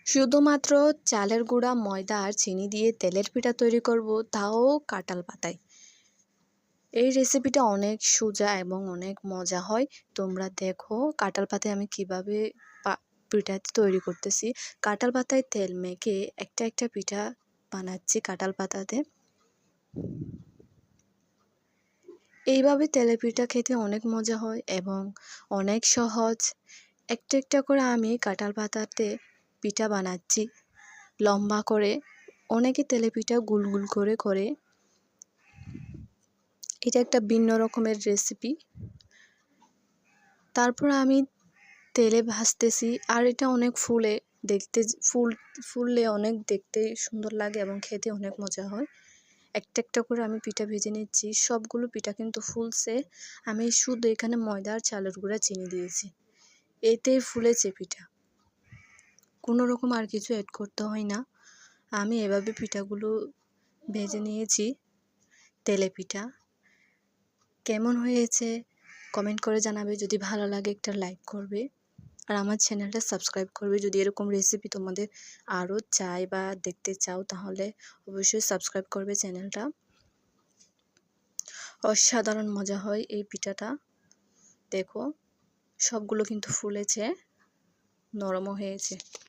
শুধুমাত্র চালের গুঁড়া, ময়দা আর চিনি দিয়ে তেলের পিঠা তৈরি করব, তাও কাঁঠাল পাতায়। এই রেসিপিটা অনেক সোজা এবং অনেক মজা হয়। তোমরা দেখো কাঁঠাল পাতায় আমি কিভাবে পিঠাটি তৈরি করতেছি। কাঁঠাল পাতায় তেল মেখে একটা একটা পিঠা বানাচ্ছি কাঁঠাল পাতাতে। এইভাবে তেলের পিঠা খেতে অনেক মজা হয় এবং অনেক সহজ। একটা একটা করে আমি কাঁঠাল পাতাতে পিঠা বানাচ্ছি লম্বা করে। অনেকে তেলে পিঠা গোল গোল করে করে। এটা একটা ভিন্ন রকমের রেসিপি। তারপর আমি তেলে ভাজতেছি আর এটা অনেক ফুলে, দেখতে ফুললে অনেক দেখতে সুন্দর লাগে এবং খেতে অনেক মজা হয়। একটা একটা করে আমি পিঠা ভেজে নিচ্ছি। সবগুলো পিঠা কিন্তু ফুলছে। আমি শুধু এখানে ময়দা আর চালের গুঁড়া চিনি দিয়েছি, এতেই ফুলেছে পিঠা। কোনো রকম আর কিছু অ্যাড করতে হয় না। আমি এভাবে পিঠাগুলো ভেজে নিয়েছি। তেলে পিঠা কেমন হয়েছে কমেন্ট করে জানাবে। যদি ভালো লাগে একটা লাইক করবে আর আমার চ্যানেলটা সাবস্ক্রাইব করবে। যদি এরকম রেসিপি তোমাদের আরও চাই বা দেখতে চাও তাহলে অবশ্যই সাবস্ক্রাইব করবে চ্যানেলটা। অসাধারণ মজা হয় এই পিঠাটা। দেখো সবগুলো কিন্তু ফুলেছে, নরমও হয়েছে।